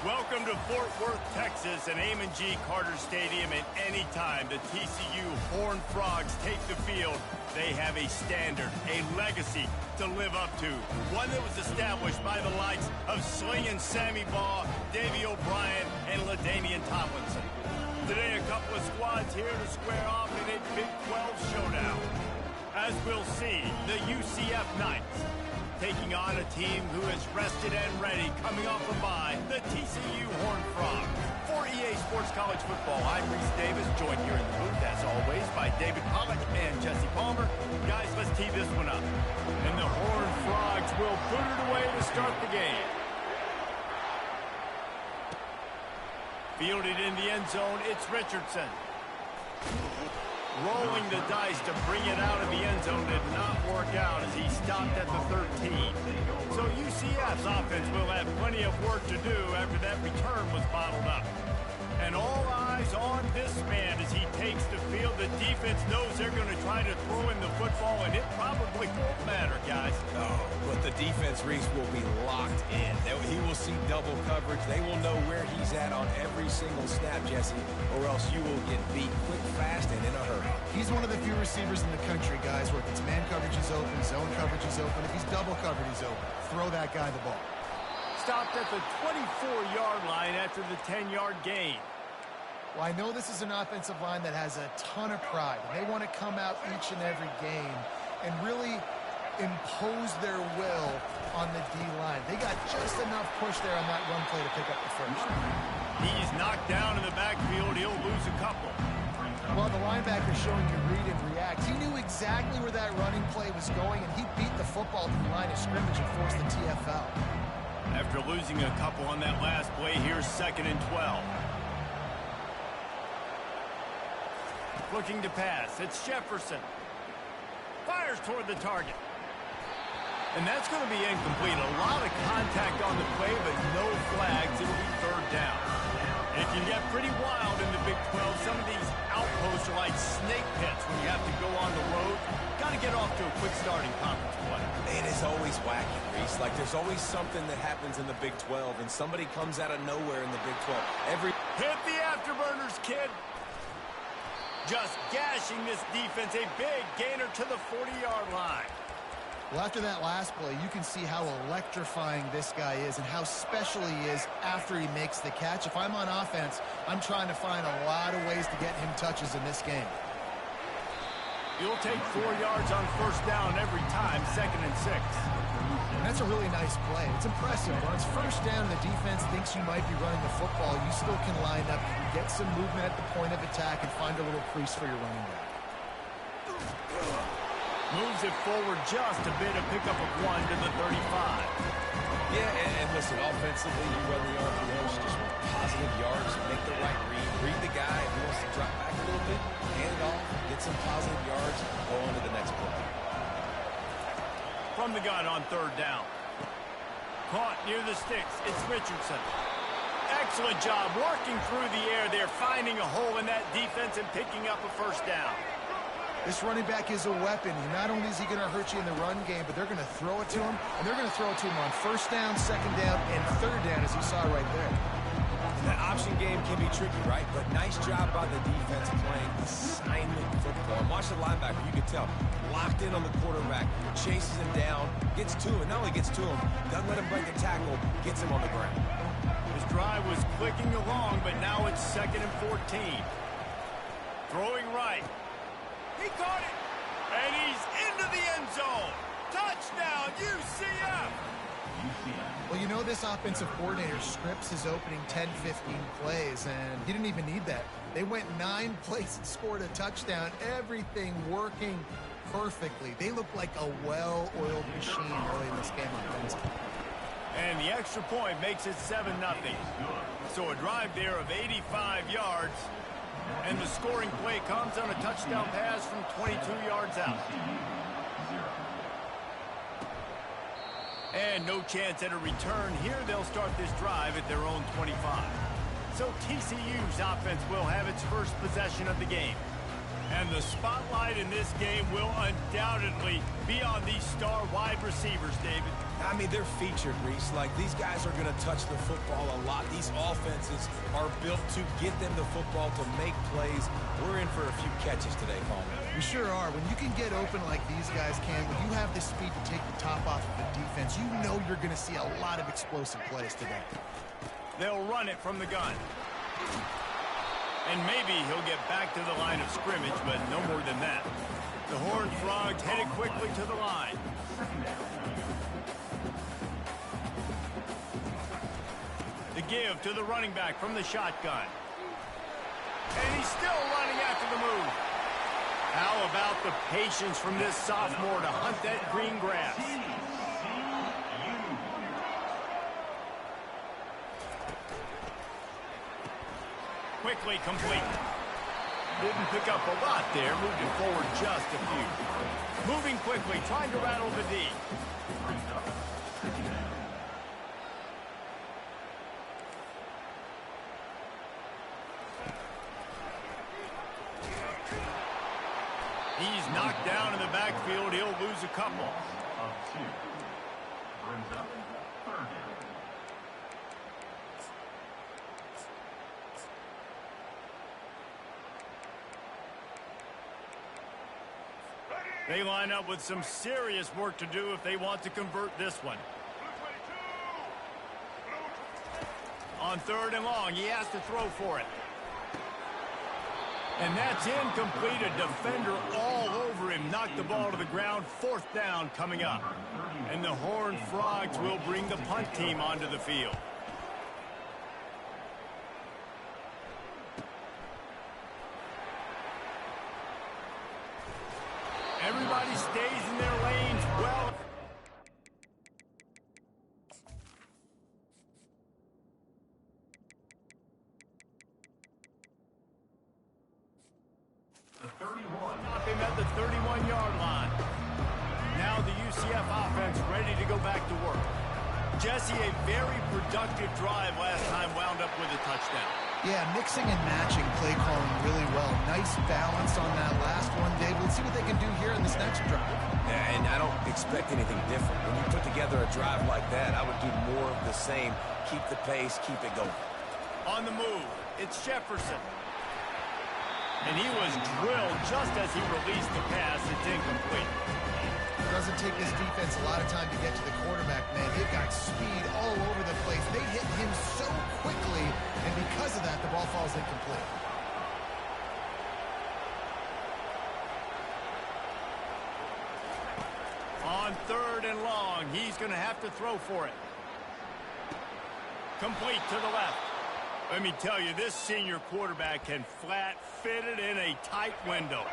Welcome to Fort Worth, Texas, and Amon G. Carter Stadium. And anytime the TCU Horned Frogs take the field, they have a standard, a legacy to live up to. One that was established by the likes of Slingin' Sammy Baugh, Davey O'Brien, and LaDainian Tomlinson. Today, a couple of squads here to square off in a Big 12 showdown. As we'll see, the UCF Knights taking on a team who is rested and ready, coming off a bye, the TCU Horned Frogs. For EA Sports College Football, I'm Reese Davis, joined here in the booth, as always, by David Pollack and Jesse Palmer. Guys, let's tee this one up. And the Horned Frogs will put it away to start the game. Fielded in the end zone, it's Richardson. Rolling the dice to bring it out of the end zone did not work out as he stopped at the 13. So UCF's offense will have plenty of work to do after that return was bottled up. And all eyes on this man as he takes the field. The defense knows they're going to try to throw in the football, and it probably won't matter, guys. Oh, but the defense, Reese, will be locked in. He will see double coverage. They will know where he's at on every single snap, Jesse, or else you will get beat quick, fast, and in a hurry. He's one of the few receivers in the country, guys, where if it's man coverage is open, zone coverage is open. If he's double covered, he's open. Throw that guy the ball. Stopped at the 24-yard line after the 10-yard gain. Well, I know this is an offensive line that has a ton of pride. They want to come out each and every game and really impose their will on the D-line. They got just enough push there on that run play to pick up the first. He's knocked down in the backfield. He'll lose a couple. Well, the linebacker showing you read and react. He knew exactly where that running play was going, and he beat the football to the line of scrimmage and forced the TFL. After losing a couple on that last play, here's 2nd and 12. Looking to pass. It's Jefferson. Fires toward the target. And that's going to be incomplete. A lot of contact on the play, but no flags. It'll be 3rd down. It can get pretty wild in the Big 12. Some of these outposts are like snake pits when you have to go on the road. Got to get off to a quick starting conference play. It is always wacky, Reese. Like there's always something that happens in the Big 12, and somebody comes out of nowhere in the Big 12. Hit the afterburners, kid. Just gashing this defense, a big gainer to the 40-yard line. Well, after that last play, you can see how electrifying this guy is and how special he is after he makes the catch. If I'm on offense, I'm trying to find a lot of ways to get him touches in this game. You'll take 4 yards on 1st down every time, 2nd and 6. And that's a really nice play. It's impressive. When it's 1st down and the defense thinks you might be running the football, you still can line up, you can get some movement at the point of attack and find a little crease for your running back. Moves it forward just a bit, a pickup of 1 to the 35. Yeah, and listen, offensively, you run the RPOs, just want positive yards, make the right read the guy. If he wants to drop back a little bit, hand it off, get some positive yards, go on to the next play. From the gun on 3rd down. Caught near the sticks. It's Richardson. Excellent job working through the air there, finding a hole in that defense and picking up a 1st down. This running back is a weapon. Not only is he going to hurt you in the run game, but they're going to throw it to him, and they're going to throw it to him on 1st down, 2nd down, and 3rd down, as you saw right there. The option game can be tricky, right? But nice job by the defense playing assignment football. And watch the linebacker, you can tell. Locked in on the quarterback, chases him down, gets to him. Not only gets to him, doesn't let him break a tackle, gets him on the ground. His drive was clicking along, but now it's 2nd and 14. Throwing right. He caught it, and he's into the end zone. Touchdown, UCF! Well, you know this offensive coordinator scripts his opening 10, 15 plays, and he didn't even need that. They went 9 plays and scored a touchdown, everything working perfectly. They look like a well-oiled machine early in this game offensively. And the extra point makes it 7-0. So a drive there of 85 yards. And the scoring play comes on a touchdown pass from 22 yards out. And no chance at a return here. They'll start this drive at their own 25. So TCU's offense will have its first possession of the game. And the spotlight in this game will undoubtedly be on these star wide receivers, David. I mean, they're featured, Reese. Like, these guys are going to touch the football a lot. These offenses are built to get them the football, to make plays. We're in for a few catches today, Coleman. We sure are. When you can get open like these guys can, when you have the speed to take the top off of the defense, you know you're going to see a lot of explosive plays today. They'll run it from the gun. And maybe he'll get back to the line of scrimmage, but no more than that. The Horned Frogs headed quickly to the line. The give to the running back from the shotgun. And he's still running after the move. How about the patience from this sophomore to hunt that green grass? Quickly complete. Didn't pick up a lot there, moved it forward just a few. Moving quickly, trying to rattle the D. He's knocked down in the backfield. He'll lose a couple. They line up with some serious work to do if they want to convert this one. On 3rd and long, he has to throw for it. And that's incomplete. A defender all over him. Knocked the ball to the ground. 4th down coming up. And the Horned Frogs will bring the punt team onto the field. Everybody stays in their lanes well. Stop him at the 31-yard line. Now the UCF offense ready to go back to work. Jesse, a very productive drive last time wound up with a touchdown. Yeah, mixing and matching play calling really well. Nice balance on that last one, Dave. Let's see what they can do here in this next drive. Yeah, and I don't expect anything different. When you put together a drive like that, I would do more of the same. Keep the pace, keep it going. On the move, it's Jefferson. And he was drilled just as he released the pass. It's incomplete. It doesn't take this defense a lot of time to get to the quarterback, man. They've got speed all over the place. They hit him so quickly, and because of that, the ball falls incomplete. On 3rd and long, he's going to have to throw for it. Complete to the left. Let me tell you, this senior quarterback can flat fit it in a tight window.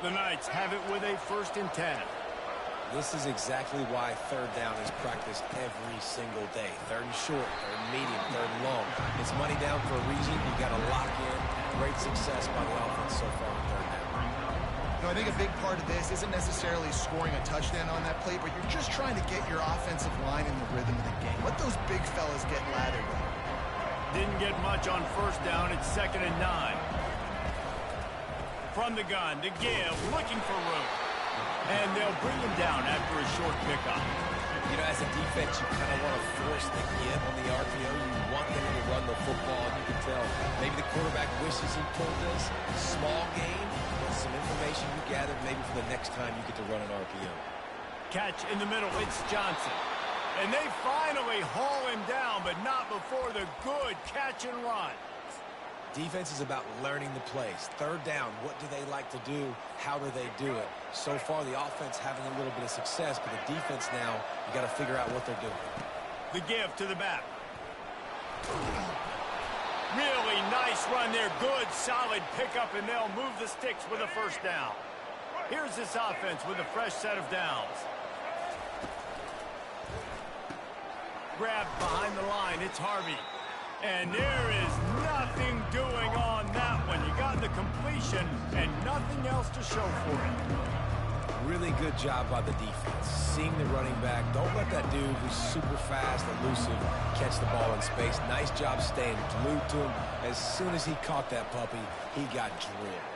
The Knights have it with a 1st and 10. This is exactly why 3rd down is practiced every single day. 3rd and short, 3rd and medium, 3rd and long. It's money down for a reason. You got to lock in. Great success by the offense so far on 3rd down. No, I think a big part of this isn't necessarily scoring a touchdown on that play, but you're just trying to get your offensive line in the rhythm of the game. Let those big fellas get lathered in. Didn't get much on 1st down. It's 2nd and 9. From the gun, to give, looking for room. And they'll bring him down after a short pickup. You know, as a defense, you kind of want to force the give on the RPO. You want them to run the football. You can tell maybe the quarterback wishes he pulled this. Small gain, but some information you gathered maybe for the next time you get to run an RPO. Catch in the middle. It's Johnson. And they finally haul him down, but not before the good catch and run. Defense is about learning the plays. 3rd down, what do they like to do? How do they do it? So far, the offense having a little bit of success, but the defense now, you got to figure out what they're doing. The give to the back. Really nice run there. Good, solid pickup, and they'll move the sticks with a 1st down. Here's this offense with a fresh set of downs. Grabbed behind the line. It's Harvey. And there is nothing doing on that one. You got the completion and nothing else to show for it. Really good job by the defense. Seeing the running back. Don't let that dude who's super fast, elusive, catch the ball in space. Nice job staying glued to him. As soon as he caught that puppy, he got drilled.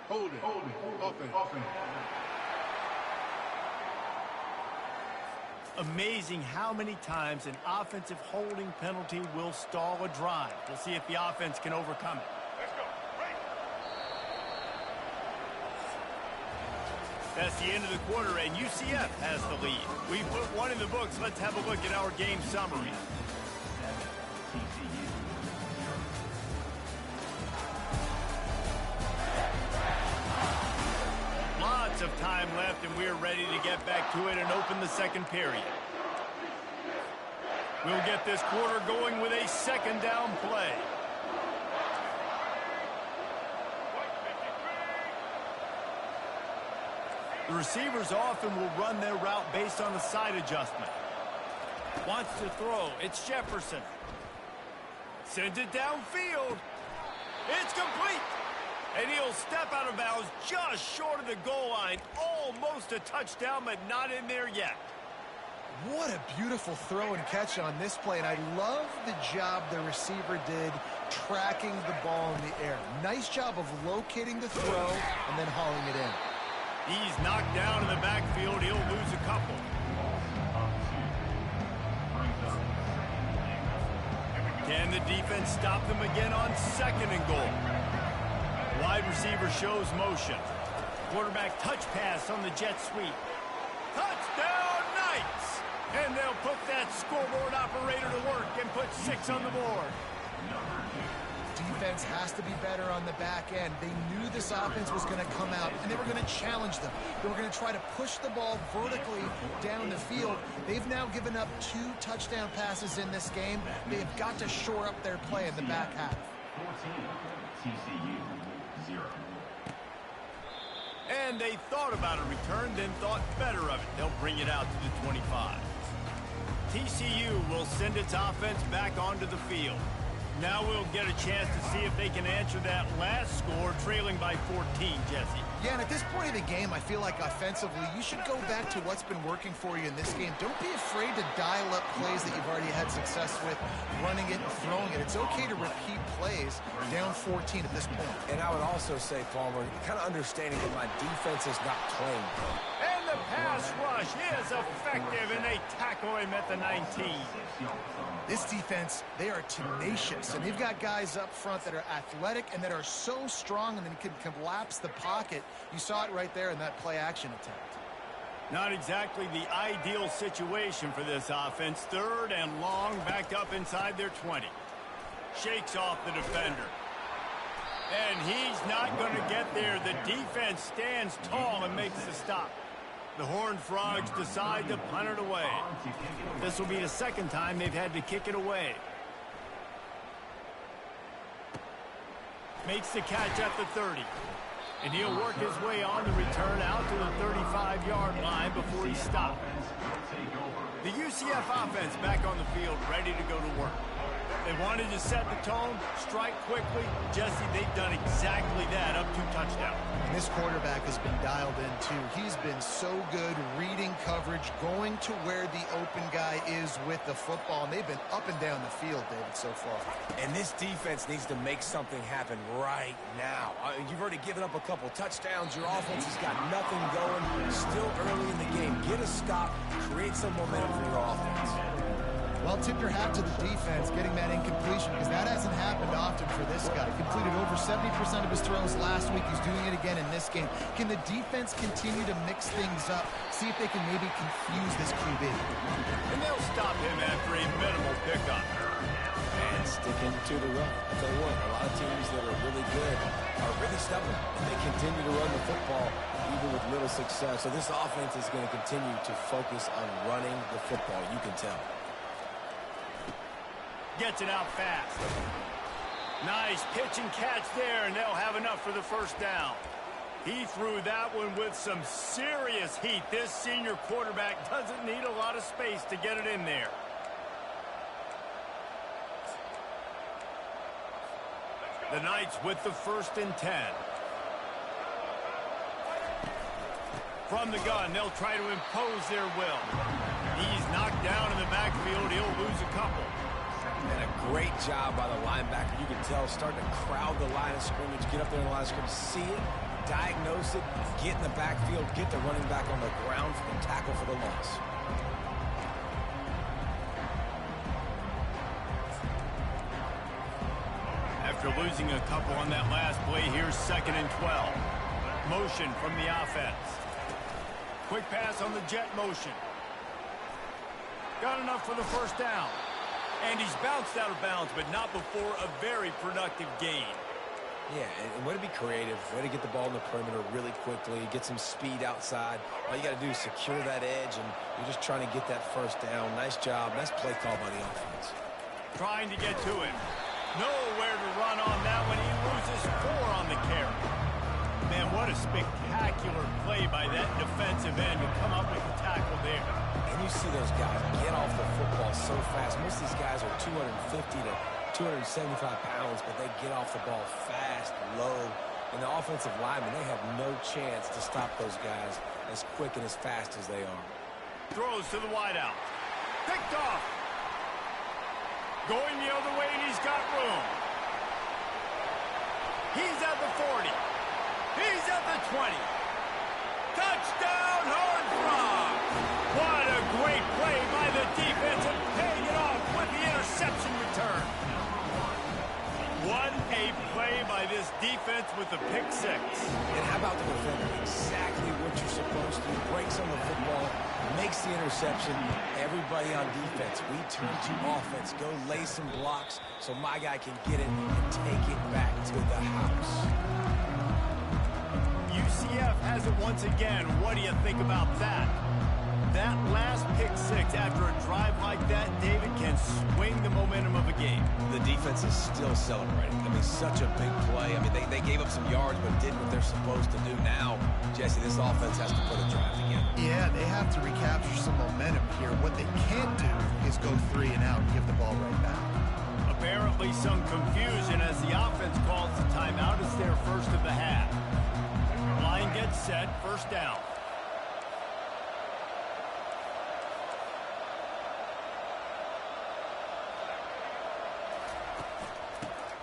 Holding. Offense. Amazing how many times an offensive holding penalty will stall a drive. We'll see if the offense can overcome it. Let's go. Right. That's the end of the quarter, and UCF has the lead. We put one in the books. Let's have a look at our game summary. Lots of time left, and we're ready to get back to it and open the second period. We'll get this quarter going with a second down play. The receivers often will run their route based on a side adjustment. Wants to throw. It's Jefferson. Sends it downfield. It's complete. And he'll step out of bounds just short of the goal line. Almost a touchdown, but not in there yet. What a beautiful throw and catch on this play, and I love the job the receiver did tracking the ball in the air. Nice job of locating the throw and then hauling it in. He's knocked down in the backfield. He'll lose a couple. Can the defense stop them again on second and goal? Wide receiver shows motion. Quarterback touch pass on the jet sweep. Touchdown Knights! And they'll put that scoreboard operator to work and put 6 on the board. Defense has to be better on the back end. They knew this offense was going to come out, and they were going to challenge them. They were going to try to push the ball vertically down the field. They've now given up 2 touchdown passes in this game. They've got to shore up their play in the back half. 14, TCU, 0. And they thought about a return, then thought better of it. They'll bring it out to the 25. TCU will send its offense back onto the field. Now we'll get a chance to see if they can answer that last score, trailing by 14, Jesse. Yeah, and at this point of the game, I feel like offensively, you should go back to what's been working for you in this game. Don't be afraid to dial up plays that you've already had success with, running it and throwing it. It's okay to repeat plays down 14 at this point. And I would also say, Palmer, kind of understanding that my defense is not playing. And the pass rush is effective, and they tackle him at the 19. This defense, they are tenacious, and they've got guys up front that are athletic and that are so strong and then can collapse the pocket. You saw it right there in that play-action attempt. Not exactly the ideal situation for this offense. Third and long, back up inside their 20. Shakes off the defender. And he's not going to get there. The defense stands tall and makes the stop. The Horned Frogs decide to punt it away. This will be the second time they've had to kick it away. Makes the catch at the 30. And he'll work his way on the return out to the 35-yard line before he stopped. The UCF offense back on the field, ready to go to work. They wanted to set the tone, strike quickly. Jesse, they've done exactly that, up 2 touchdowns. And this quarterback has been dialed in, too. He's been so good reading coverage, going to where the open guy is with the football. And they've been up and down the field, David, so far. And this defense needs to make something happen right now. You've already given up a couple touchdowns. Your offense has got nothing going. Still early in the game. Get a stop. Create some momentum for your offense. Well, tip your hat to the defense getting that incompletion, because that hasn't happened often for this guy. Completed over 70% of his throws last week. He's doing it again in this game. Can the defense continue to mix things up, see if they can maybe confuse this QB? And they'll stop him after a minimal pickup. And sticking to the run. I'll tell you what, a lot of teams that are really good are really stubborn. And they continue to run the football even with little success. So this offense is going to continue to focus on running the football. You can tell. Gets it out fast. Nice pitch and catch there, and they'll have enough for the first down. He threw that one with some serious heat. This senior quarterback doesn't need a lot of space to get it in there. The Knights with the 1st and 10. From the gun, they'll try to impose their will. He's knocked down in the backfield. He'll lose a couple. And a great job by the linebacker. You can tell starting to crowd the line of scrimmage, get up there in the line of scrimmage, see it, diagnose it, get in the backfield, get the running back on the ground for the tackle for the loss. After losing a couple on that last play, here's 2nd and 12. Motion from the offense. Quick pass on the jet motion. Got enough for the first down. And he's bounced out of bounds, but not before a very productive gain. Yeah, and way to be creative, way to get the ball in the perimeter really quickly, get some speed outside. All you got to do is secure that edge, and you're just trying to get that first down. Nice job. Nice play call by the offense. Trying to get to him. Nowhere to run on that one. He loses 4 on the carry. Man, what a spectacular play by that defensive end to come up with the tackle there. And you see those guys get off the football so fast. Most of these guys are 250 to 275 pounds, but they get off the ball fast, low. And the offensive linemen, they have no chance to stop those guys as quick and as fast as they are. Throws to the wideout. Picked off. Going the other way, and he's got room. He's at the 40. He's at the 20. Touchdown, Horned Frogs! What a great play by the defense and paying it off with the interception return. What a play by this defense with the pick 6. And how about the defender? Exactly what you're supposed to do. Breaks on the football, makes the interception. Everybody on defense, we turn to offense. Go lay some blocks so my guy can get it and take it back to the house. UCF has it once again. What do you think about that? That last pick 6 after a drive like that, David, can swing the momentum of a game. The defense is still celebrating. I mean, such a big play. I mean, they gave up some yards, but did what they're supposed to do. Now, Jesse, this offense has to put a drive together. Yeah, they have to recapture some momentum here. What they can't do is go 3 and out and give the ball right back. Apparently some confusion as the offense calls the timeout. It's their first of the half. Line gets set, first down.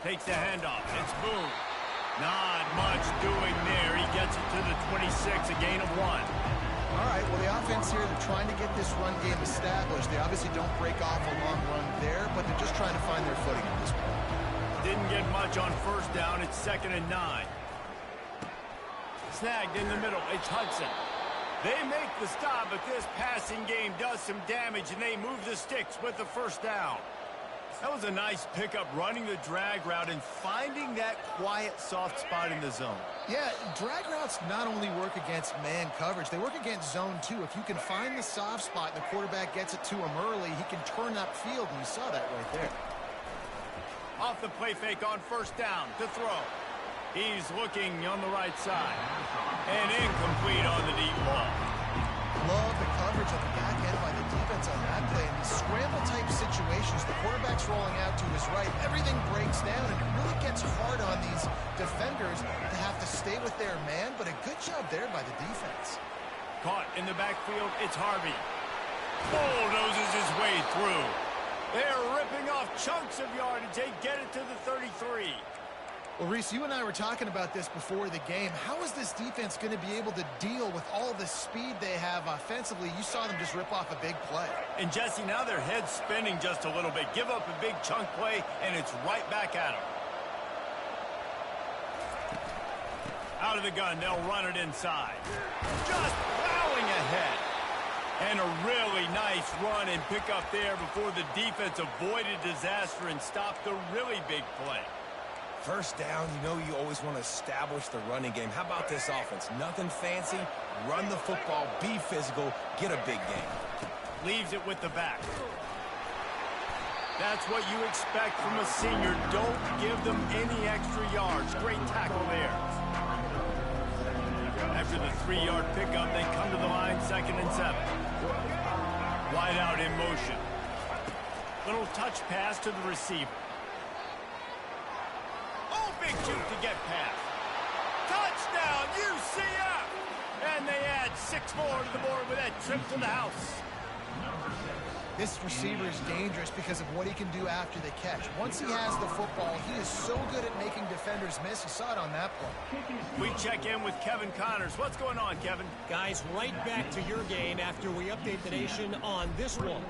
Takes the handoff. It's Boone. Not much doing there. He gets it to the 26, a gain of 1. All right, well, the offense here, they're trying to get this run game established. They obviously don't break off a long run there, but they're just trying to find their footing at this point. Didn't get much on first down. It's 2nd and 9. Snagged in the middle. It's Hudson. They make the stop, but this passing game does some damage, and they move the sticks with the first down. That was a nice pickup, running the drag route and finding that quiet, soft spot in the zone. Yeah, drag routes not only work against man coverage, they work against zone too. If you can find the soft spot and the quarterback gets it to him early, he can turn upfield, and you saw that right there. Off the play fake on first down to throw. He's looking on the right side. And incomplete on the deep ball. Love the coverage on the back end by the defense on that play. In these scramble-type situations, the quarterback's rolling out to his right. Everything breaks down, and it really gets hard on these defenders to have to stay with their man, but a good job there by the defense. Caught in the backfield, it's Harvey. Bulldozes his way through. They're ripping off chunks of yardage. They get it to the 33. Well, Reese, you and I were talking about this before the game. How is this defense going to be able to deal with all the speed they have offensively? You saw them just rip off a big play. And, Jesse, now their head's spinning just a little bit. Give up a big chunk play, and it's right back at them. Out of the gun, they'll run it inside. Just plowing ahead. And a really nice run and pick up there before the defense avoided disaster and stopped the really big play. First down, you know you always want to establish the running game. How about this offense? Nothing fancy. Run the football, be physical, get a big game. Leaves it with the back. That's what you expect from a senior. Don't give them any extra yards. Great tackle there. After the 3-yard pickup, they come to the line, 2nd and 7. Wide out in motion. Little touch pass to the receiver. Oh, big juke to get past. Touchdown, UCF! And they add 6 more to the board with that trip to the house. This receiver is dangerous because of what he can do after the catch. Once he has the football, he is so good at making defenders miss. You saw it on that play. We check in with Kevin Connors. What's going on, Kevin? Guys, right back to your game after we update the nation on this one.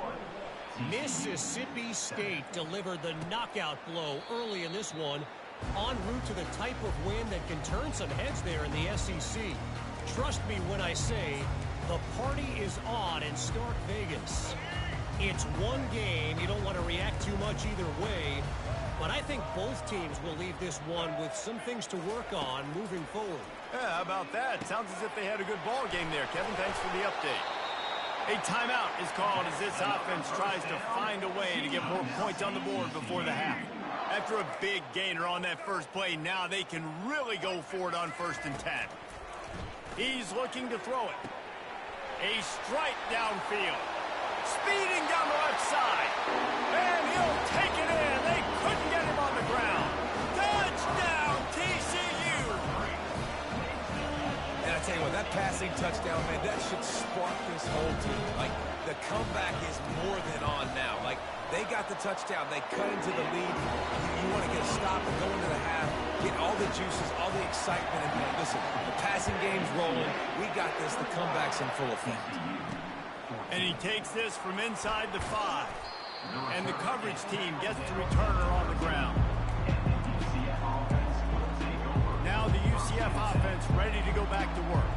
Mississippi State delivered the knockout blow early in this one, en route to the type of win that can turn some heads there in the SEC. Trust me when I say the party is on in Stark Vegas. It's one game. You don't want to react too much either way, but I think both teams will leave this one with some things to work on moving forward. Yeah, how about that? Sounds as if they had a good ball game there, Kevin. Thanks for the update. A timeout is called as this offense tries to find a way to get more points on the board before the half. After a big gainer on that first play, now they can really go for it on 1st and 10. He's looking to throw it. A strike downfield. Speeding down the left side. And he'll take it in. They couldn't get him on the ground. Touchdown, TCU! And I tell you what, that passing touchdown, man, that should spark this whole team. Like, the comeback is more than on now. Like, they got the touchdown. They cut into the lead. You want to get a stop and go into the half, get all the juices, all the excitement. And listen, the passing game's rolling. We got this. The comeback's in full effect. And he takes this from inside the 5. And the coverage team gets the returner on the ground. Now the UCF offense ready to go back to work.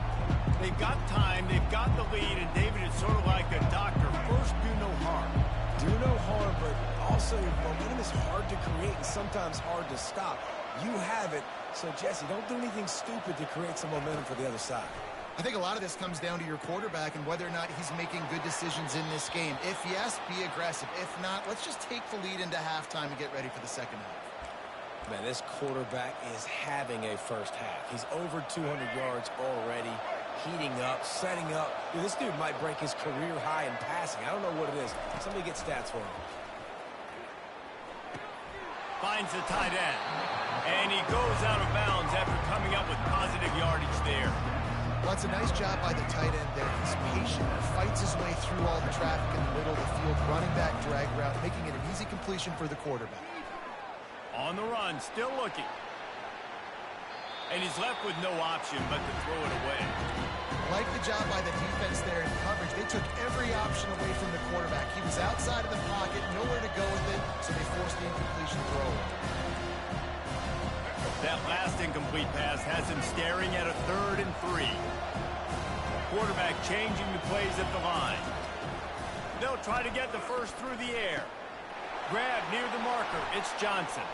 They've got time, they've got the lead, and David is sort of like a doctor. First, do no harm. Do no harm, but also momentum is hard to create and sometimes hard to stop. You have it, so Jesse, don't do anything stupid to create some momentum for the other side. I think a lot of this comes down to your quarterback and whether or not he's making good decisions in this game. If yes, be aggressive. If not, let's just take the lead into halftime and get ready for the second half. Man, this quarterback is having a first half. He's over 200 yards already, heating up, setting up. Dude, this dude might break his career high in passing. I don't know what it is. Somebody get stats for him. Finds the tight end. And he goes out of bounds after coming up with positive yardage there. Well, it's a nice job by the tight end there. He's patient, fights his way through all the traffic in the middle of the field, running back drag route, making it an easy completion for the quarterback. On the run, still looking. And he's left with no option but to throw it away. Like the job by the defense there in coverage. They took every option away from the quarterback. He was outside of the pocket, nowhere to go with it, so they forced the incompletion throw. That last incomplete pass has him staring at a 3rd and 3. Quarterback changing the plays at the line. They'll try to get the first through the air. Grab near the marker. It's Johnson.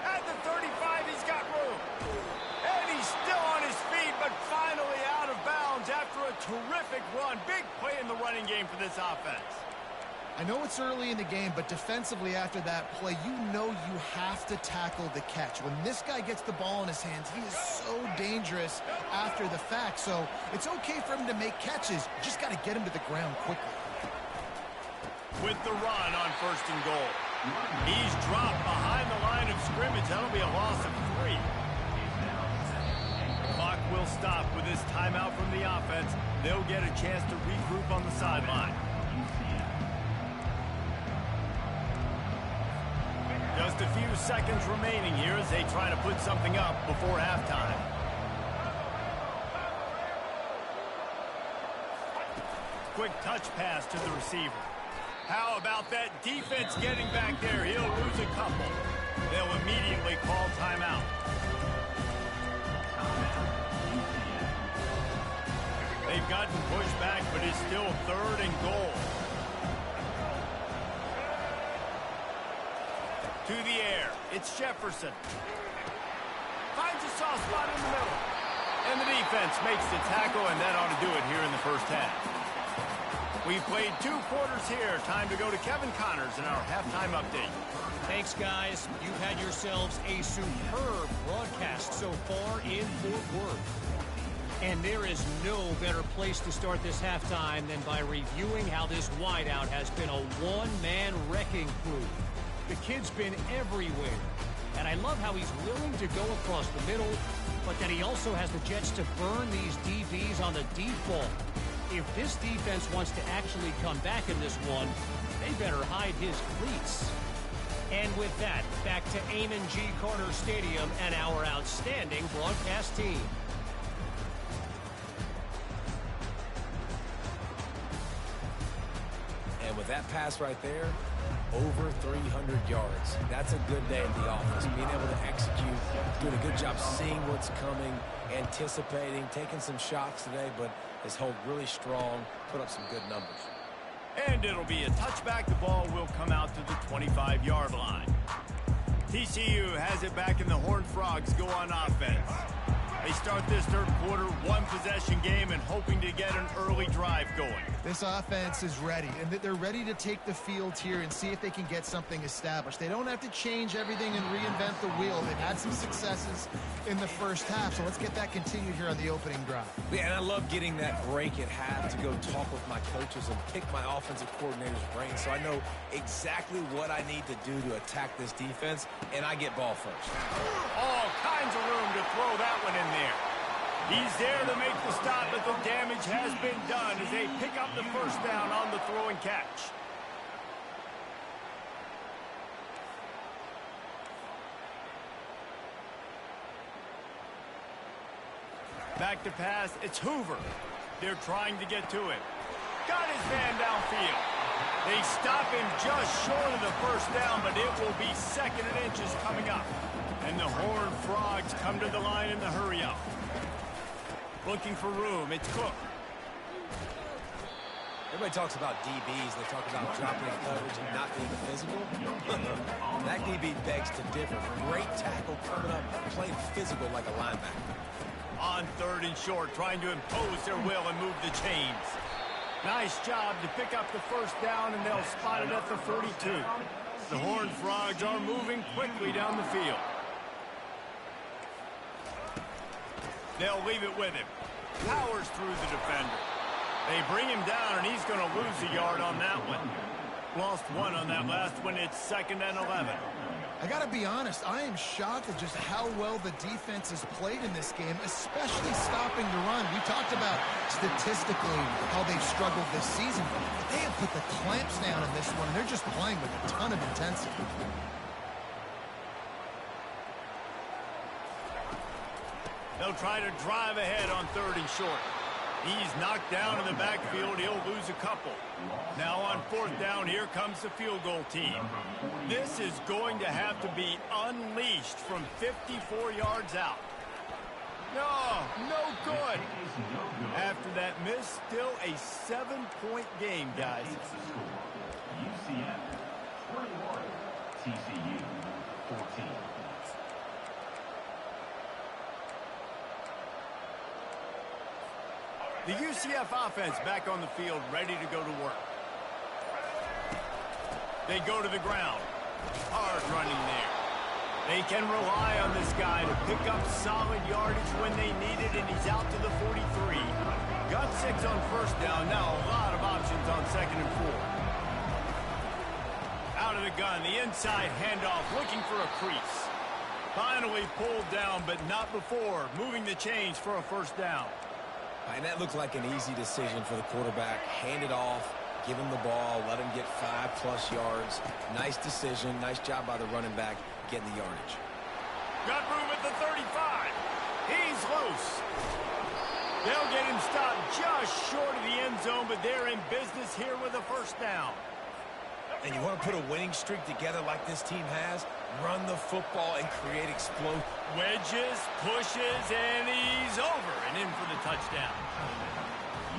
At the 35, he's got room. And he's still on his feet, but finally out of bounds after a terrific run. Big play in the running game for this offense. I know it's early in the game, but defensively after that play, you know you have to tackle the catch. When this guy gets the ball in his hands, he is so dangerous after the fact. So it's okay for him to make catches. You just got to get him to the ground quickly. With the run on 1st and goal. He's dropped behind the line of scrimmage. That'll be a loss of 3. The clock will stop with this timeout from the offense. They'll get a chance to regroup on the sideline. Just a few seconds remaining here as they try to put something up before halftime. Quick touch pass to the receiver. How about that defense getting back there? He'll lose a couple. They'll immediately call timeout. They've gotten pushed back, but it's still 3rd and goal. To the air. It's Jefferson. Finds a soft spot in the middle. And the defense makes the tackle, and that ought to do it here in the first half. We've played 2 quarters here. Time to go to Kevin Connors in our halftime update. Thanks, guys. You've had yourselves a superb broadcast so far in Fort Worth. And there is no better place to start this halftime than by reviewing how this wideout has been a one-man wrecking crew. The kid's been everywhere, and I love how he's willing to go across the middle, but that he also has the jets to burn these DBs on the deep ball. If this defense wants to actually come back in this one, they better hide his cleats. And with that, back to Amon G. Carter Stadium and our outstanding broadcast team. And with that pass right there, over 300 yards. That's a good day at the office. Being able to execute, doing a good job seeing what's coming, anticipating, taking some shots today, but has held really strong, put up some good numbers. And it'll be a touchback. The ball will come out to the 25-yard line. TCU has it back, and the Horned Frogs go on offense. They start this third quarter, one-possession game, and hoping to get an early drive going. This offense is ready, and they're ready to take the field here and see if they can get something established. They don't have to change everything and reinvent the wheel. They've had some successes in the first half, so let's get that continued here on the opening drive. Yeah, and I love getting that break at half to go talk with my coaches and pick my offensive coordinator's brain so I know exactly what I need to do to attack this defense, and I get ball first. All kinds of room to throw that one in there. He's there to make the stop, but the damage has been done as they pick up the first down on the throw and catch. Back to pass, it's Hoover. They're trying to get to it. Got his man downfield. They stop him just short of the first down, but it will be second and inches coming up. And the Horned Frogs come to the line in the hurry-up. Looking for room, it's Cook. Everybody talks about DBs. They talk about dropping in coverage and not being physical. That DB begs to differ. Great tackle coming up, playing physical like a linebacker. On third and short, trying to impose their will and move the chains. Nice job to pick up the first down, and they'll spot it at the 42. The Horned Frogs are moving quickly down the field. They'll leave it with him. Powers through the defender. They bring him down, and he's going to lose a yard on that one. Lost one on that last one. It's 2nd and 11. I got to be honest, I am shocked at just how well the defense has played in this game, especially stopping the run. We talked about statistically how they've struggled this season, but they have put the clamps down in this one, and they're just playing with a ton of intensity. They'll try to drive ahead on third and short. He's knocked down in the backfield. He'll lose a couple. Now on fourth down, here comes the field goal team. This is going to have to be unleashed from 54 yards out. No good. After that miss, still a 7-point game, guys. UCF 21, TCU 14. The UCF offense back on the field, ready to go to work. They go to the ground. Hard running there. They can rely on this guy to pick up solid yardage when they need it, and he's out to the 43. Got 6 on first down. Now a lot of options on 2nd and 4. Out of the gun, the inside handoff, looking for a crease. Finally pulled down, but not before. Moving the chains for a first down. And that looked like an easy decision for the quarterback. Hand it off, give him the ball, let him get 5+ yards. Nice decision. Nice job by the running back getting the yardage. Got room at the 35. He's loose. They'll get him stopped just short of the end zone, but they're in business here with a first down. And you want to put a winning streak together like this team has? Run the football and create explosion. Wedges, pushes, and he's over and in for the touchdown.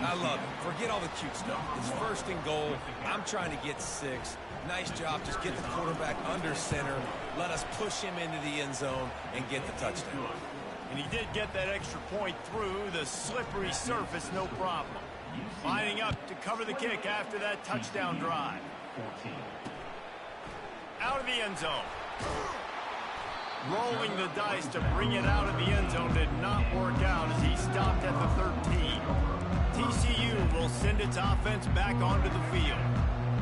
I love it. Forget all the cute stuff. It's 1st and goal. I'm trying to get 6. Nice job. Just get the quarterback under center. Let us push him into the end zone and get the touchdown. And he did get that extra point through the slippery surface, no problem. Lining up to cover the kick after that touchdown drive. 14. Out of the end zone. Rolling the dice to bring it out of the end zone did not work out as he stopped at the 13. TCU will send its offense back onto the field.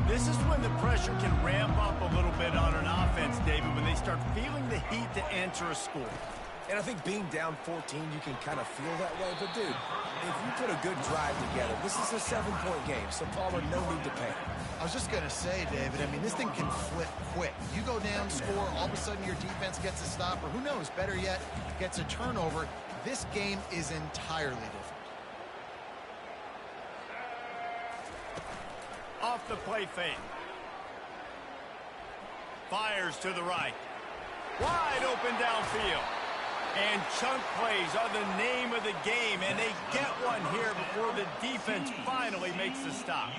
This is when the pressure can ramp up a little bit on an offense, David, when they start feeling the heat to answer a score. And I think being down 14, you can kind of feel that way. But, dude, if you put a good drive together, this is a 7-point game, so Palmer, no need to panic. I was just going to say, David, I mean, this thing can flip quick. You go down, score, all of a sudden your defense gets a stop, or who knows, better yet, gets a turnover. This game is entirely different. Off the play fake. Fires to the right. Wide open downfield. And chunk plays are the name of the game, and they get one here before the defense finally makes the stop.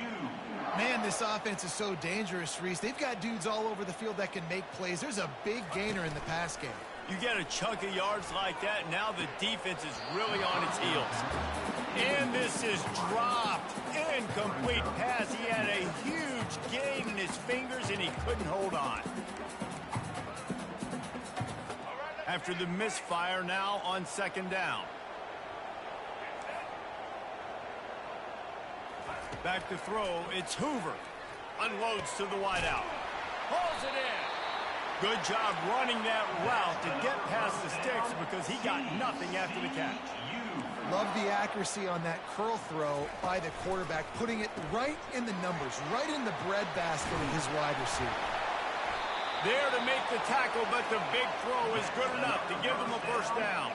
Man, this offense is so dangerous, Reese. They've got dudes all over the field that can make plays. There's a big gainer in the pass game. You get a chunk of yards like that, now the defense is really on its heels. And this is dropped. Incomplete pass. He had a huge gain in his fingers, and he couldn't hold on. After the misfire, now on second down. Back to throw, it's Hoover. Unloads to the wideout. Pulls it in. Good job running that route to get past the sticks because he got nothing after the catch. Love the accuracy on that curl throw by the quarterback, putting it right in the numbers, right in the breadbasket of his wide receiver. There to make the tackle, but the big throw is good enough to give him a first down.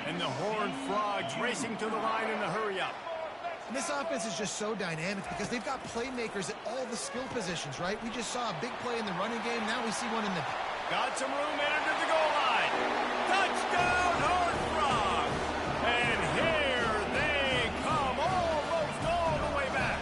And the Horned Frogs racing to the line in the hurry-up. And this offense is just so dynamic because they've got playmakers at all the skill positions, right? We just saw a big play in the running game. Now we see one in the... Got some room in under the goal line. Touchdown, Horned Frogs! And here they come, almost all the way back.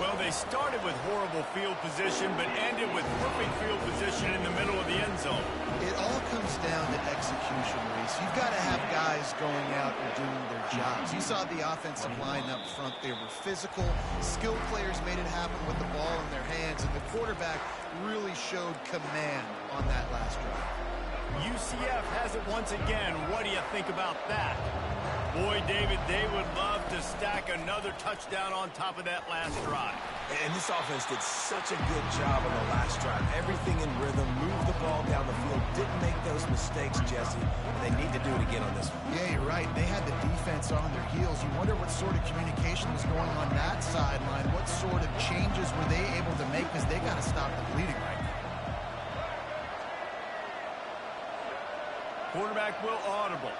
Well, they started with horrible field position, but ended with perfect field position in the middle of the end zone. It all comes down to execution, Reese. You've got to have guys going out and doing their jobs. You saw the offensive line up front. They were physical. Skilled players made it happen with the ball in their hands, and the quarterback really showed command on that last drive. UCF has it once again. What do you think about that? Boy, David, they would love to stack another touchdown on top of that last drive. And this offense did such a good job on the last drive. Everything in rhythm, moved the ball down the field, didn't make those mistakes, Jesse. They need to do it again on this one. Yeah, you're right. They had the defense on their heels. You wonder what sort of communication was going on that sideline. What sort of changes were they able to make because they got to stop the bleeding right now. Quarterback will audible.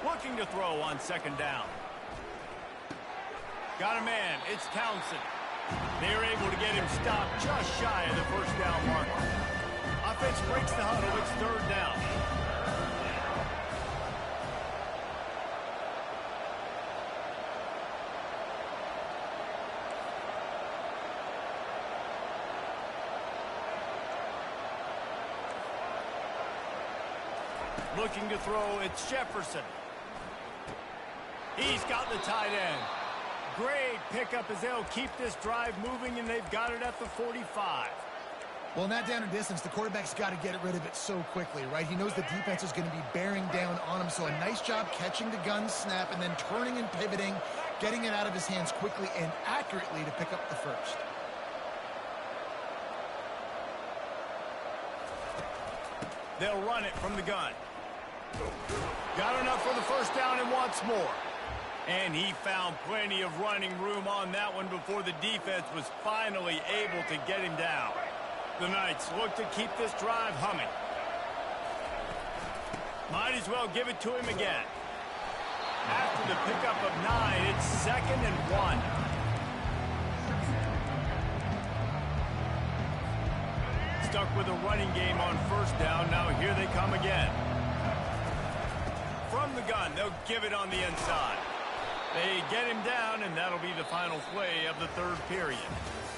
Looking to throw on second down. Got a man. It's Townsend. They're able to get him stopped just shy of the first down mark. Offense breaks the huddle. It's third down. Looking to throw, it's Jefferson. He's got the tight end. Great pickup as they'll keep this drive moving, and they've got it at the 45. Well, in that down and distance, the quarterback's got to get rid of it so quickly, right? He knows the defense is going to be bearing down on him, so a nice job catching the gun snap and then turning and pivoting, getting it out of his hands quickly and accurately to pick up the first. They'll run it from the gun. Got enough for the first down and wants more. And he found plenty of running room on that one before the defense was finally able to get him down. The Knights look to keep this drive humming. Might as well give it to him again. After the pickup of 9, it's 2nd and 1. Stuck with a running game on first down. Now here they come again. From the gun, they'll give it on the inside. They get him down, and that'll be the final play of the third period.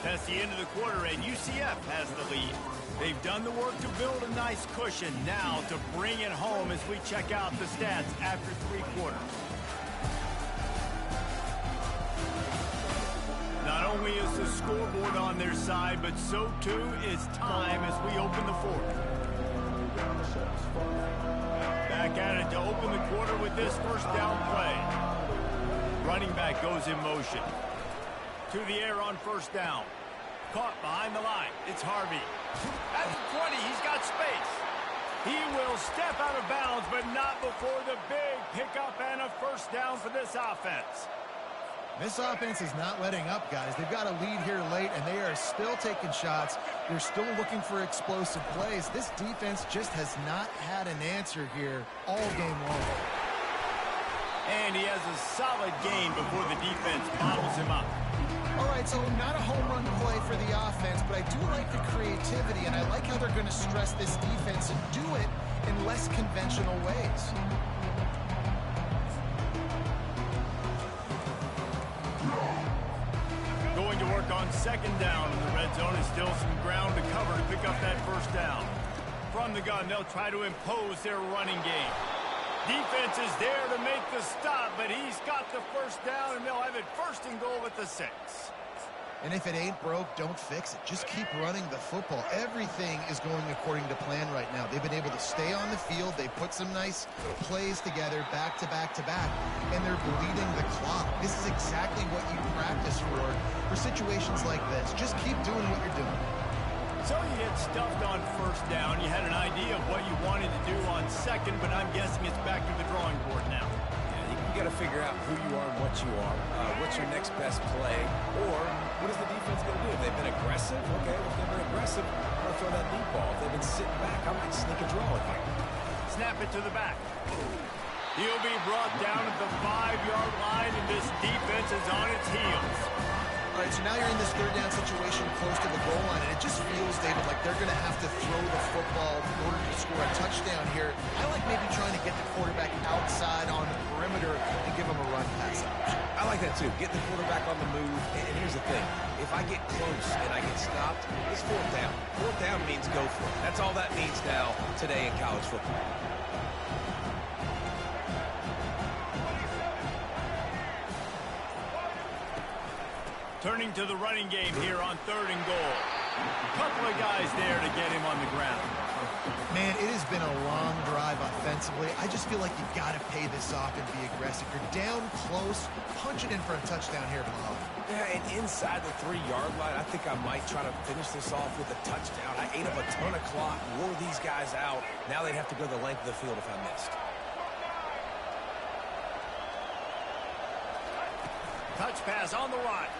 That's the end of the quarter, and UCF has the lead. They've done the work to build a nice cushion. Now to bring it home as we check out the stats after 3 quarters. Not only is the scoreboard on their side, but so too is time as we open the fourth. Back at it to open the quarter with this first down play. Running back goes in motion. To the air on first down. Caught behind the line. It's Harvey. At the 20, he's got space. He will step out of bounds, but not before the big pickup and a first down for this offense. This offense is not letting up, guys. They've got a lead here late, and they are still taking shots. They're still looking for explosive plays. This defense just has not had an answer here all game long. And he has a solid gain before the defense bottles him up. All right, so not a home run play for the offense, but I do like the creativity, and I like how they're going to stress this defense and do it in less conventional ways. Going to work on second down in the red zone. Is still some ground to cover to pick up that first down. From the gun, they'll try to impose their running game. Defense is there to make the stop, but he's got the first down, and they'll have it first and goal at the 6. And if it ain't broke, don't fix it. Just keep running the football. Everything is going according to plan right now. They've been able to stay on the field. They put some nice plays together back to back to back, and they're bleeding the clock. This is exactly what you practice for situations like this. Just keep doing what you're doing. So you get stuffed on first down. You had an idea of what you wanted to do on second, but I'm guessing it's back to the drawing board now. You got to figure out who you are and what you are. What's your next best play? Or what is the defense going to do? If they've been aggressive, okay, well, if they've been aggressive, I'm going to throw that deep ball. If they've been sitting back, I might sneak a draw with you. Snap it to the back. He'll be brought down at the 5-yard line, and this defense is on its heels. All right, so now you're in this third down situation close to the goal line, and it just feels, David, like they're going to have to throw the football in order to score a touchdown here. I like maybe trying to get the quarterback outside on the perimeter and give him a run pass option. I like that too. Get the quarterback on the move. And here's the thing. If I get close and I get stopped, it's fourth down. Fourth down means go for it. That's all that means now today in college football. Turning to the running game here on third and goal. A couple of guys there to get him on the ground. Man, it has been a long drive offensively. I just feel like you got to pay this off and be aggressive. You're down close. Punch it in for a touchdown here, Bob. Yeah, and inside the 3-yard line, I think I might try to finish this off with a touchdown. I ate up a ton of clock, wore these guys out. Now they'd have to go the length of the field if I missed. Touch pass on the right.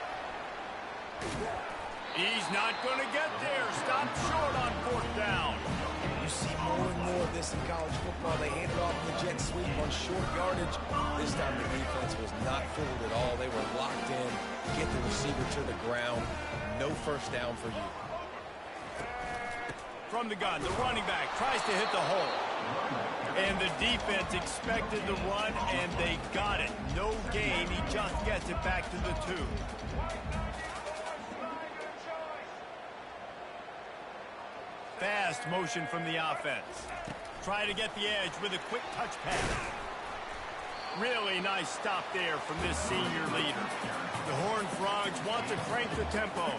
He's not going to get there. Stopped short on fourth down. You see more and more of this in college football. They hand it off in the jet sweep on short yardage. This time the defense was not fooled at all. They were locked in. Get the receiver to the ground. No first down for you. From the gun, the running back tries to hit the hole. And the defense expected the run, and they got it. No gain. He just gets it back to the 2. Fast motion from the offense. Try to get the edge with a quick touch pass. Really nice stop there from this senior leader. The Horned Frogs want to crank the tempo.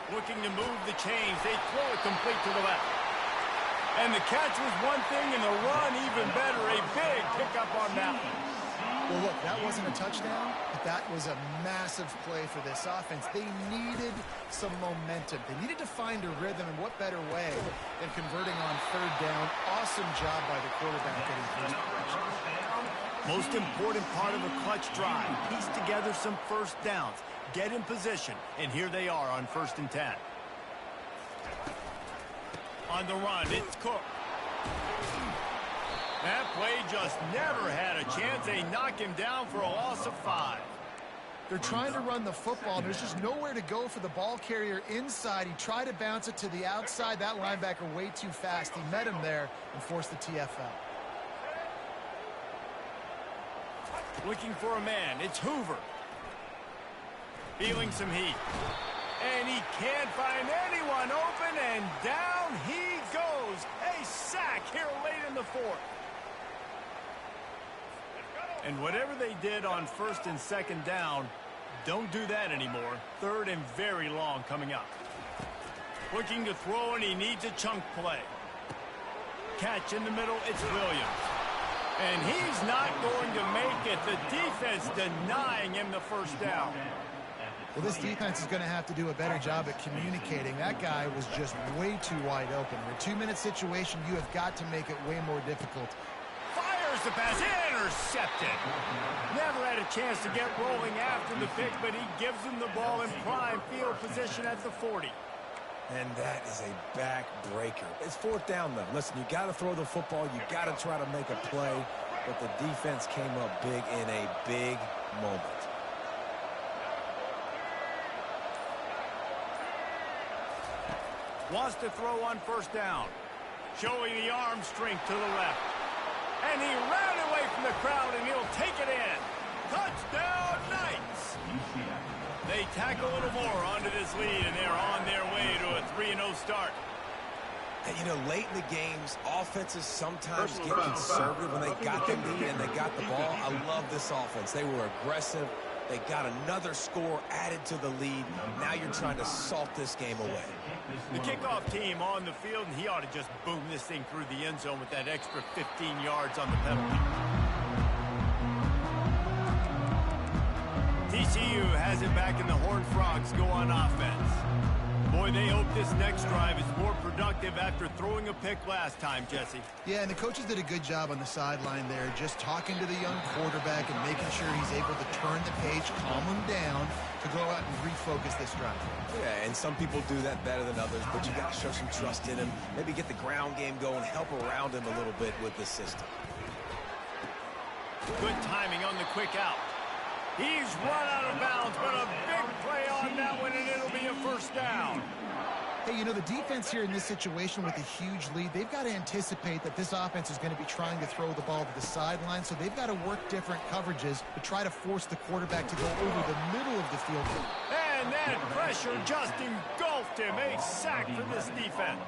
Looking to move the chains. They throw it complete to the left. And the catch was one thing, and the run even better. A big pickup on that one. Well, look, that wasn't a touchdown, but that was a massive play for this offense. They needed some momentum. They needed to find a rhythm, and what better way than converting on third down. Awesome job by the quarterback getting first down. Most important part of a clutch drive. Piece together some first downs. Get in position, and here they are on 1st and 10. On the run, it's Cook. That play just never had a chance. They knock him down for a loss of 5. They're trying to run the football. There's just nowhere to go for the ball carrier inside. He tried to bounce it to the outside. That linebacker way too fast. He met him there and forced the TFL. Looking for a man. It's Hoover. Feeling some heat. And he can't find anyone open, and down he goes. A sack here late in the 4th. And whatever they did on 1st and 2nd down, don't do that anymore. 3rd and very long coming up. Looking to throw, and he needs a chunk play. Catch in the middle, it's Williams. And he's not going to make it. The defense denying him the first down. Well, this defense is going to have to do a better job at communicating. That guy was just way too wide open. In a 2-minute situation, you have got to make it way more difficult. Fires the pass, intercepted. Never had a chance to get rolling after the pick, but he gives him the ball in prime field position at the 40. And that is a backbreaker. It's fourth down, though. Listen, you got to throw the football. You got to try to make a play. But the defense came up big in a big moment. Wants to throw on first down. Showing the arm strength to the left. And he ran away from the crowd, and he'll take it in. Touchdown, Knights! They tack a little more onto this lead, and they're on their way to a 3-0 start. And, you know, late in the games, offenses sometimes get conservative when they got the lead and they got the ball. I love this offense. They were aggressive. They got another score added to the lead. Now you're trying to salt this game away. The kickoff team on the field, and he ought to just boom this thing through the end zone with that extra 15 yards on the penalty. TCU has it back, and the Horned Frogs go on offense. Boy, they hope this next drive is more productive after throwing a pick last time, Jesse. Yeah, and the coaches did a good job on the sideline there, just talking to the young quarterback and making sure he's able to turn the page, calm him down to go out and refocus this drive. Yeah, and some people do that better than others, but you got to show some trust in him. Maybe get the ground game going, help around him a little bit with the system. Good timing on the quick out. He's run out of bounds, but a big play on that one, and it'll be a first down. Hey, you know, the defense here in this situation with a huge lead, they've got to anticipate that this offense is going to be trying to throw the ball to the sideline, so they've got to work different coverages to try to force the quarterback to go over the middle of the field. And that pressure just engulfed him. A sack for this defense.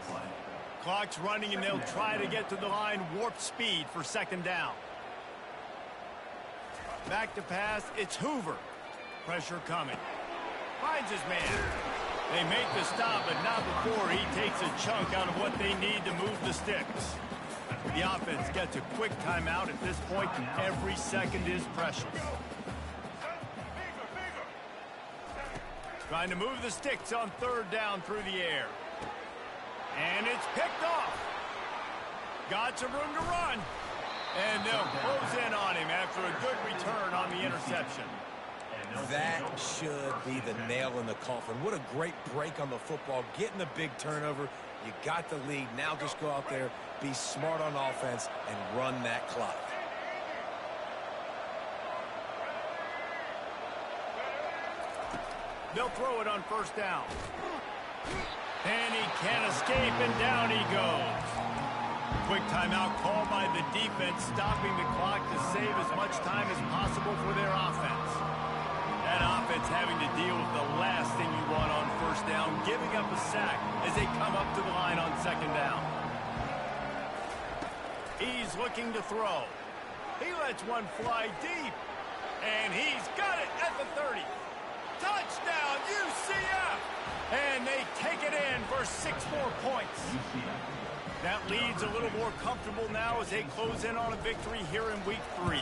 Clock's running, and they'll try to get to the line warp speed for second down. Back to pass, it's Hoover. Pressure coming. Finds his man. They make the stop, but not before he takes a chunk out of what they need to move the sticks. The offense gets a quick timeout at this point. Every second is precious. Trying to move the sticks on third down through the air. And it's picked off. Got some room to run. And they'll close in on him after a good return on the interception. That should be the nail in the coffin. What a great break on the football. Getting the big turnover. You got the lead. Now just go out there, be smart on offense, and run that clock. They'll throw it on first down. And he can't escape, and down he goes. Quick timeout called by the defense, stopping the clock to save as much time as possible for their offense. That offense having to deal with the last thing you want on first down, giving up a sack as they come up to the line on second down. He's looking to throw. He lets one fly deep, and he's got it at the 30. Touchdown, UCF! And they take it in for 6 more points. That lead's a little more comfortable now as they close in on a victory here in week 3.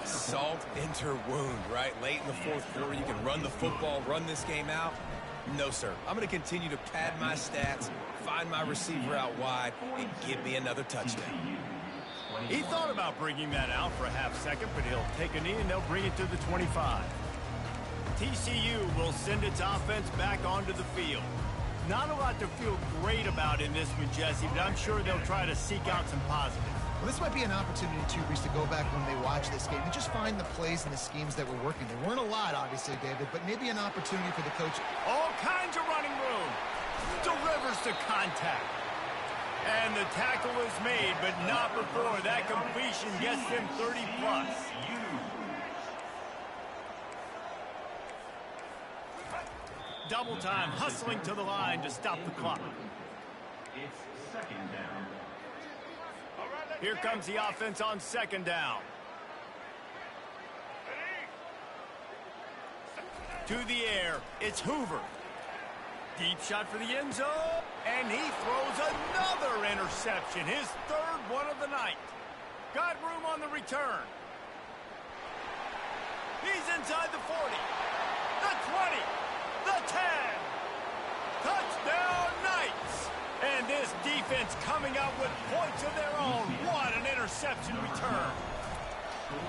Salt into wound, right? Late in the fourth quarter, you can run the football, run this game out. No, sir. I'm going to continue to pad my stats, find my receiver out wide, and give me another touchdown. He thought about bringing that out for a half second, but he'll take a knee and they'll bring it to the 25. TCU will send its offense back onto the field. Not a lot to feel great about in this one, Jesse, but I'm sure they'll try to seek out some positives. Well, this might be an opportunity, too, Reese, to go back when they watch this game and just find the plays and the schemes that were working. There weren't a lot, obviously, David, but maybe an opportunity for the coach. All kinds of running room. Delivers to contact. And the tackle is made, but not before that completion gets them 30-plus. Double time, hustling to the line to stop the clock. It's second down. Here comes the offense on second down. To the air, it's Hoover. Deep shot for the end zone, and he throws another interception, his third one of the night. Got room on the return. He's inside the 40. The 20. The 10. Touchdown, Knights. And this defense coming out with points of their own. What an interception return.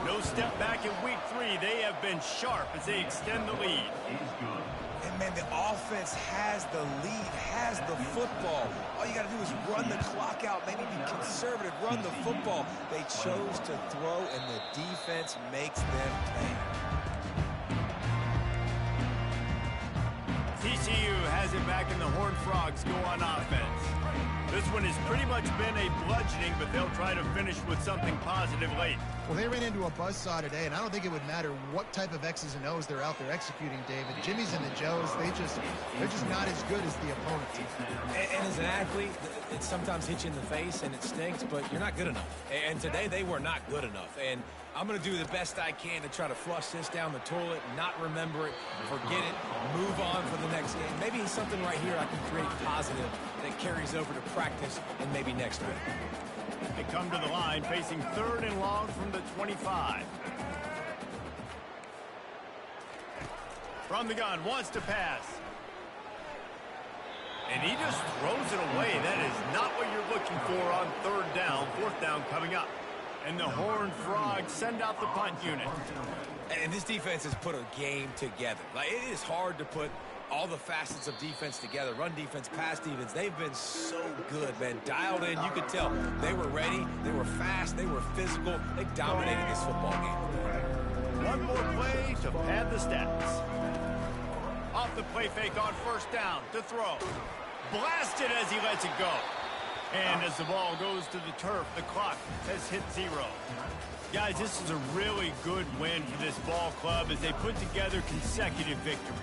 No step back in week 3. They have been sharp as they extend the lead. And, man, the offense has the lead, has the football. All you got to do is run the clock out, maybe be conservative, run the football. They chose to throw, and the defense makes them pay. TCU has it back, and the Horned Frogs go on offense. This one has pretty much been a bludgeoning, but they'll try to finish with something positive late. Well, they ran into a buzzsaw today, and I don't think it would matter what type of X's and O's they're out there executing, David. Jimmy's and the Joes, they're just not as good as the opponent team. And as an athlete, it sometimes hits you in the face and it stinks, but you're not good enough. And today they were not good enough. And I'm going to do the best I can to try to flush this down the toilet, not remember it, forget it, move on for the next game. Maybe something right here I can create positive that carries over to practice and maybe next week. They come to the line facing 3rd and long from the 25. From the gun, wants to pass. And he just throws it away. That is not what you're looking for on 3rd down. 4th down coming up. And the Horned Frogs send out the punt unit. And this defense has put a game together. Like, it is hard to put all the facets of defense together. Run defense, pass defense. They've been so good, man. Dialed in. You could tell they were ready. They were fast. They were physical. They dominated this football game. One more play to pad the stats. Off the play fake on 1st down to throw. Blasted as he lets it go. And as the ball goes to the turf, the clock has hit 0. Guys, this is a really good win for this ball club as they put together consecutive victories.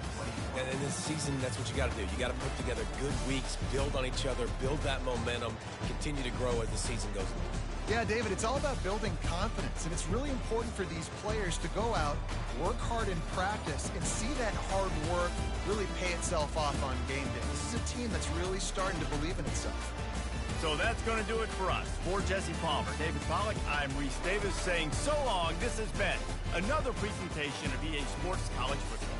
And in this season, that's what you got to do. You got to put together good weeks, build on each other, build that momentum, continue to grow as the season goes on. Yeah, David, it's all about building confidence, and it's really important for these players to go out, work hard in practice, and see that hard work really pay itself off on game day. This is a team that's really starting to believe in itself. So that's going to do it for us. For Jesse Palmer, David Pollack, I'm Reese Davis saying so long. This has been another presentation of EA Sports College Football.